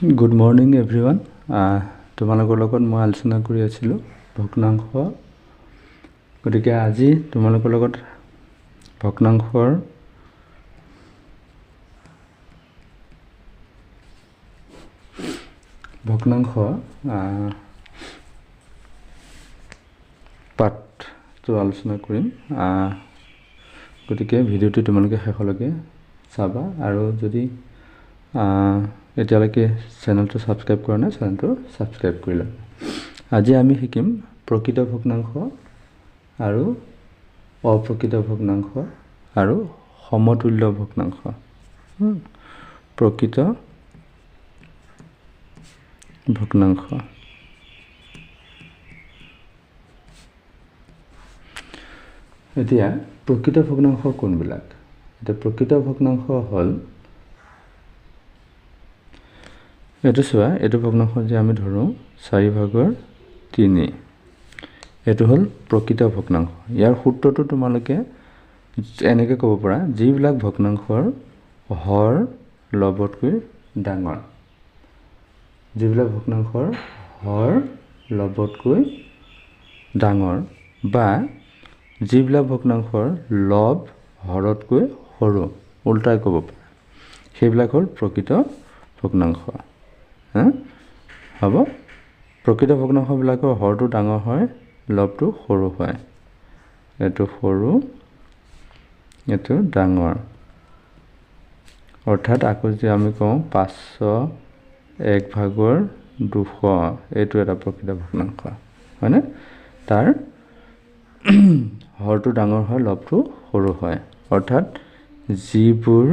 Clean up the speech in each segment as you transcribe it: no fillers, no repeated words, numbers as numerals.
Good morning everyone. তোমালোকৰ লগত মই আলোচনা কৰি আছিলোঁ ভগ্নাংশ। গতিকে আজি তোমালোকৰ লগত ভগ্নাংশৰ পাঠটো আলোচনা কৰিম। গতিকে ভিডিঅ'টো তোমালোকে শেষলৈকে চাবা আৰু যদি এতিয়ালৈকে চেনেলটো ছাবস্ক্ৰাইব কৰা নাই চেনেলটো ছাবস্ক্ৰাইব কৰি ল'বা। আজি আমি শিকিম প্ৰকৃত ভগ্নাংশ আৰু অপ্ৰকৃত ভগ্নাংশ আৰু সমতুল্য ভগ্নাংশ। প্ৰকৃত ভগ্নাংশ এতিয়া প্ৰকৃত ভগ্নাংশ কোনবিলাক? এতিয়া প্ৰকৃত ভগ্নাংশ হ'ল এইটো চোৱা, এইটো ভগ্নাংশ যে আমি ধৰোঁ 4/3, এইটো হ'ল প্ৰকৃত ভগ্নাংশ। ইয়াৰ সূত্ৰটো তোমালোকে এনেকৈ ক'ব পাৰা, যিবিলাক ভগ্নাংশৰ হৰ লবতকৈ ডাঙৰ, যিবিলাক ভগ্নাংশৰ হৰ লবতকৈ ডাঙৰ বা যিবিলাক ভগ্নাংশৰ লব হৰতকৈ সৰু, উল্টাই ক'ব পাৰা, সেইবিলাক হ'ল প্ৰকৃত ভগ্নাংশ। হ'ব, প্ৰকৃত ভগ্নাংশবিলাকৰ হৰটো ডাঙৰ হয়, লবটো সৰু হয়। এইটো সৰু, এইটো ডাঙৰ। অৰ্থাৎ আকৌ যে আমি কওঁ 5/1/200, এইটো এটা প্ৰকৃত ভগ্নাংশ, হয়নে? তাৰ হৰটো ডাঙৰ হয়, লবটো সৰু হয়। অৰ্থাৎ যিবোৰ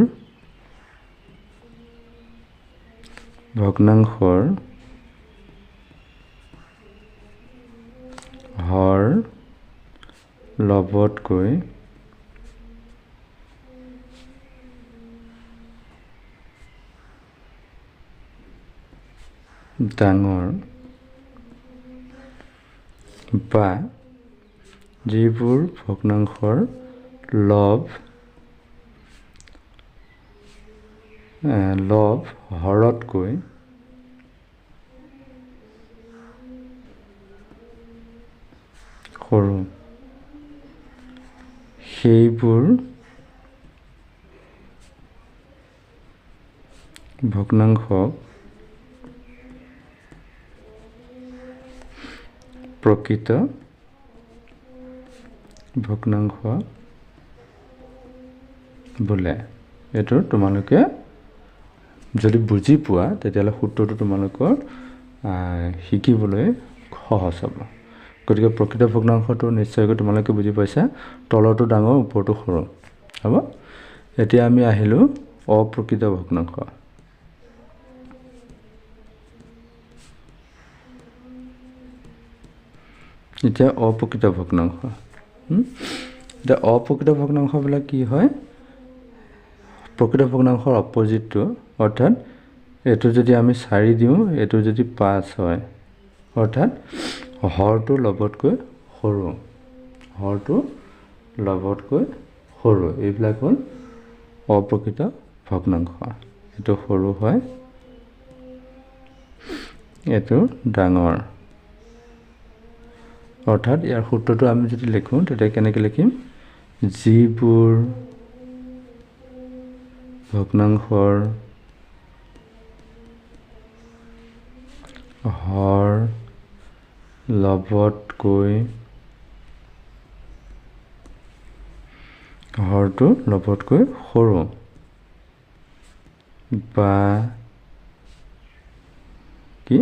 ভগ্নাংশৰ হৰ লবতকৈ ডাঙৰ বা যিবোৰ ভগ্নাংশৰ লব হৰতকৈ সৰু, সেইবোৰ ভগ্নাংশক প্ৰকৃত ভগ্নাংশ বোলে। এইটো তোমালোকে যদি বুজি পোৱা তেতিয়াহ'লে সূত্ৰটো তোমালোকৰ শিকিবলৈ সহজ হ'ব। গতিকে প্ৰকৃত ভগ্নাংশটো নিশ্চয়কৈ তোমালোকে বুজি পাইছা, তলৰটো ডাঙৰ ওপৰটো সৰু। হ'ব, এতিয়া আমি আহিলোঁ অপ্ৰকৃত ভগ্নাংশ। এতিয়া অপ্ৰকৃত ভগ্নাংশ, এতিয়া অপ্ৰকৃত ভগ্নাংশবিলাক কি হয়? প্ৰকৃত ভগ্নাংশৰ অপজিটটো, অৰ্থাৎ এইটো যদি আমি 4 দিওঁ, এইটো যদি 5 হয়, অৰ্থাৎ হৰটো লবতকৈ সৰু, হৰটো লবতকৈ সৰু, এইবিলাক হ'ল অপ্ৰকৃত ভগ্নাংশ। এইটো সৰু হয়, এইটো ডাঙৰ। অৰ্থাৎ ইয়াৰ সূত্ৰটো আমি যদি লিখোঁ তেতিয়া কেনেকৈ লিখিম? যিবোৰ ভগ্নাংশৰ হৰ লবতকৈ হৰটো লবতকৈ সৰু বা কি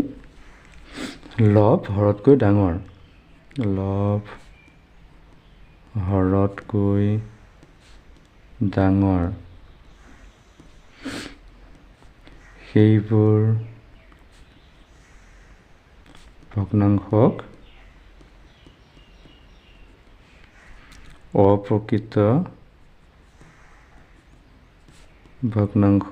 লব হৰতকৈ ডাঙৰ, লব হৰতকৈ ডাঙৰ, সেইবোৰ ভগ্নাংশক অপ্ৰকৃত ভগ্নাংশ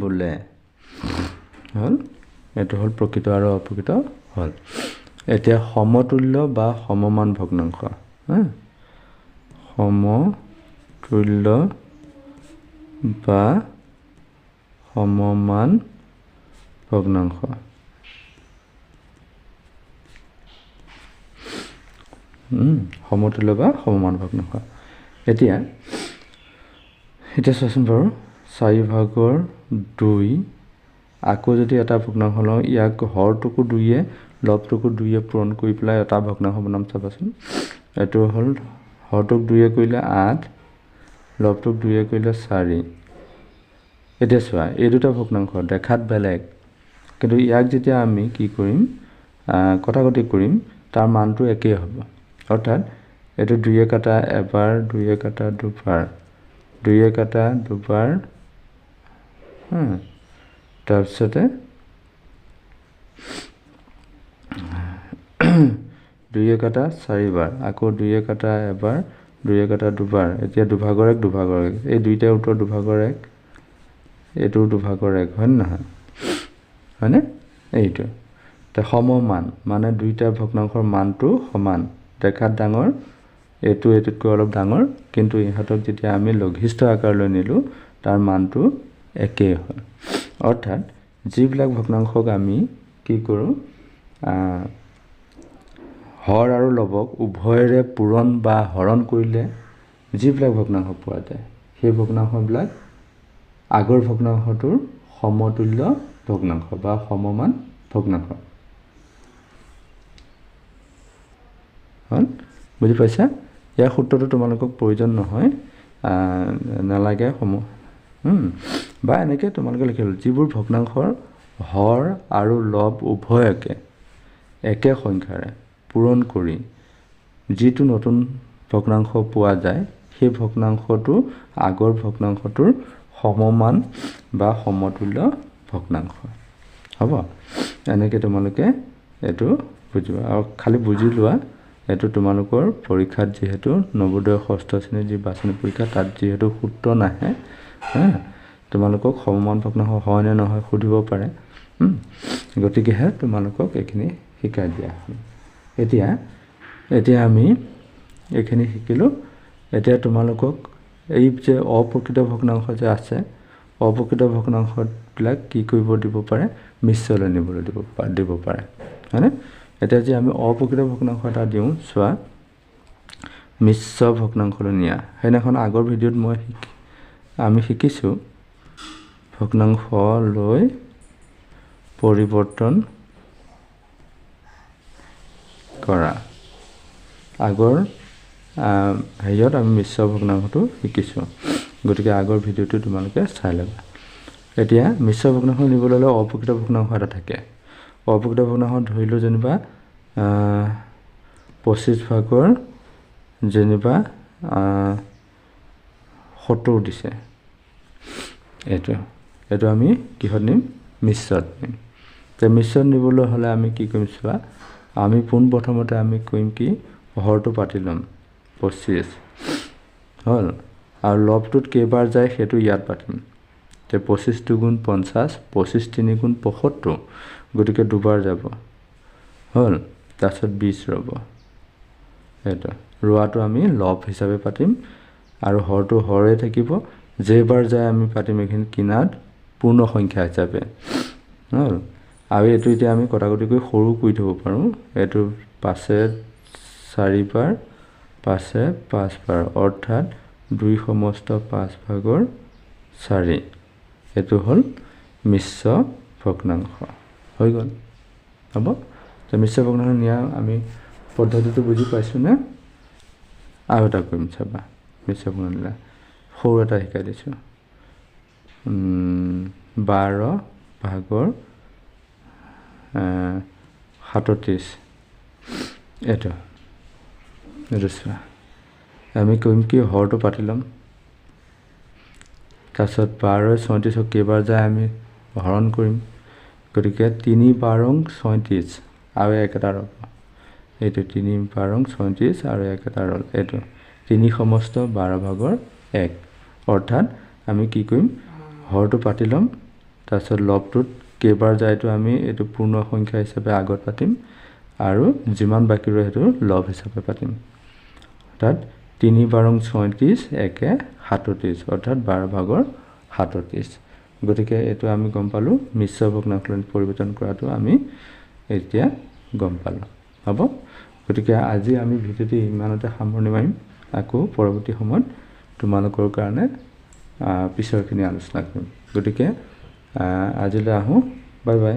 বোলে। হ'ল, এইটো হ'ল প্ৰকৃত আৰু অপ্ৰকৃত হ'ল। এতিয়া সমতুল্য বা সমমান ভগ্নাংশ, সমতুল্য বা সমমান ভগ্নাংশ। সমতুল্য বা সমমান ভগ্নাংশ। এতিয়া চোৱাচোন বাৰু 4/2 আকৌ যদি এটা ভগ্নাংশ লওঁ, ইয়াক হৰটোকো 2য়ে লবটোকো 2য়ে পূৰণ কৰি পেলাই এটা ভগ্নাংশ বনাম। চাবাচোন, এইটো হ'ল হৰটোক 2য়ে কৰিলে 8, লবটোক 2য়ে কৰিলে 4। এতিয়া চোৱা, এই দুটা ভগ্নাংশ দেখাত বেলেগ, কিন্তু ইয়াক যেতিয়া আমি কি কৰিম, কটাকটি কৰিম, তাৰ মানটো একেই হ'ব। অৰ্থাৎ এইটো 2য়ে কাটা এবাৰ, 2য়ে কাটা দুবাৰ, 2য়ে কাটা দুবাৰ, তাৰপিছতে 2য়ে কাটা 4বাৰ, আকৌ 2য়ে কাটা এবাৰ, 2য়ে কাটা দুবাৰ। এতিয়া দুভাগৰ 1 দুভাগৰ 1, এই দুইটাৰ উত্তৰ দুভাগৰ 1, এইটো দুভাগৰ 1, হয় নে নহয়? হয়নে? এইটো সমমান মানে দুইটা ভগ্নাংশৰ মানটো সমান, দেখাত ডাঙৰ, এইটো এইটোতকৈ অলপ ডাঙৰ, কিন্তু ইহঁতক যেতিয়া আমি লঘিষ্ঠ আকাৰলৈ নিলোঁ, তাৰ মানটো একেই হয়। অৰ্থাৎ যিবিলাক ভগ্নাংশক আমি কি কৰোঁ, হৰ আৰু লবক উভয়ৰে পূৰণ বা হৰণ কৰিলে যিবিলাক ভগ্নাংশ পোৱা যায়, সেই ভগ্নাংশবিলাক আগৰ ভগ্নাংশটোৰ সমতুল্য ভগ্নাংশ বা সমমান ভগ্নাংশ। বুজি পাইছা? ইয়াৰ সূত্ৰটো তোমালোকক প্ৰয়োজন নহয়, নালাগে বা এনেকৈ তোমালোকে লিখিলোঁ, যিবোৰ ভগ্নাংশৰ হৰ আৰু লব উভয়কে একে সংখ্যাৰে পূৰণ কৰি যিটো নতুন ভগ্নাংশ পোৱা যায়, সেই ভগ্নাংশটো আগৰ ভগ্নাংশটোৰ সমমান বা সমতুল্য ভগ্নাংশ হ'ব। এনেকৈ তোমালোকে এইটো বুজিবা। আৰু খালি বুজি লোৱা, এইটো তোমালোকৰ পৰীক্ষাত যিহেতু নৱোদয় ষষ্ঠ শ্ৰেণীৰ যি বাছনি পৰীক্ষা, তাত যিহেতু সূত্ৰ নাহে, তোমালোকক সমমান ভগ্নাংশ হয় নে নহয় সুধিব পাৰে, গতিকেহে তোমালোকক এইখিনি শিকাই দিয়া হ'ল। এতিয়া আমি এইখিনি শিকিলোঁ। এতিয়া তোমালোকক এই যে অপ্ৰকৃত ভগ্নাংশ যে আছে, অপ্ৰকৃত ভগ্নাংশবিলাক কি কৰিব দিব পাৰে, মিশ্ৰলৈ নিবলৈ দিব পাৰে, হয়নে? এতিয়া যে আমি অপ্ৰকৃত ভগ্নাংশ এটা দিওঁ, চোৱা, মিশ্ৰ ভগ্নাংশলৈ নিয়া, সেইদিনাখন আগৰ ভিডিঅ'ত আমি শিকিছোঁ ভগ্নাংশলৈ পৰিৱৰ্তন কৰা। আগৰ হেৰিয়ত আমি মিশ্ৰ ভগ্নাংশটো শিকিছোঁ, গতিকে আগৰ ভিডিঅ'টো তোমালোকে চাই ল'বা। এতিয়া মিশ্ৰ ভগ্নাংশ নিবলৈ হ'লে অপ্ৰকৃত ভগ্নাংশ এটা থাকে। অপ্ৰকৃত ভগ্নাংশ ধৰিলোঁ যেনিবা 25/70 দিছে। এইটো আমি কিহত নিম, মিশ্ৰত নিম। মিশ্ৰত নিবলৈ হ'লে আমি কি কৰিম চোৱা, আমি পোনপ্ৰথমতে আমি কৰিম কি, হৰটো পাতি ল'ম, 25 হ'ল, আৰু লবটোত কেইবাৰ যায় সেইটো ইয়াত পাতিম। 25 × 2 = 50, 25 × 3 = 75, গতিকে দুবাৰ যাব, হ'ল, তাৰপিছত 20 ৰ'ব। সেইটো ৰোৱাটো আমি লব হিচাপে পাতিম, আৰু হৰটো হৰে থাকিব, যেইবাৰ যায় আমি পাতিম এইখিনি কিনাত পূৰ্ণ সংখ্যা হিচাপে, হ'ল। আৰু এইটো এতিয়া আমি কটাকটি কৰি সৰু কৰি থ'ব পাৰোঁ, এইটো 5 4বাৰ, 5 5বাৰ, অৰ্থাৎ 2/5 এইটো হ'ল মিশ্ৰ ভগ্নাংশ, হৈ গ'ল, হ'ব। মিশ্ৰ ভগ্নাংশ নিয়া আমি পদ্ধতিটো বুজি পাইছোঁনে? আৰু এটা কৰিম চাবা, মিশ্ৰ ভগ্নাংশ নিলা সৰু এটা শিকাই দিছোঁ, 12/37 এইটো চোৱা, আমি কৰিম কি, হৰটো পাতি ল'ম, তাৰপিছত 12/37 কেইবাৰ যায় আমি হৰণ কৰিম, গতিকে 3/12 আৰু 1 এটা ৰ'ব, এইটো 3/12 আৰু 1 এটা ৰ'ল, এইটো 3/12 অৰ্থাৎ আমি কি কৰিম, হৰটো পাতি ল'ম, তাৰপিছত লবটোত কেইবাৰ যায়তো আমি এইটো পূৰ্ণ সংখ্যা হিচাপে আগত পাতিম, আৰু যিমান বাকী ৰয় সেইটো লব হিচাপে পাতিম। অৰ্থাৎ 3/37 1 37, অৰ্থাৎ 12/37 37। গতিকে এইটো আমি গম পালোঁ, মিশ্ৰ ভগ্নাংশলৈ পৰিৱৰ্তন কৰাটো আমি এতিয়া গম পালোঁ। হ'ব, গতিকে আজি আমি ভিডিঅ'টো ইমানতে সামৰণি মাৰিম। আকৌ পৰৱৰ্তী সময়ত তোমালোকৰ কাৰণে পিছৰখিনি আলোচনা কৰিম। গতিকে আজিলৈ আহোঁ, বাই বাই।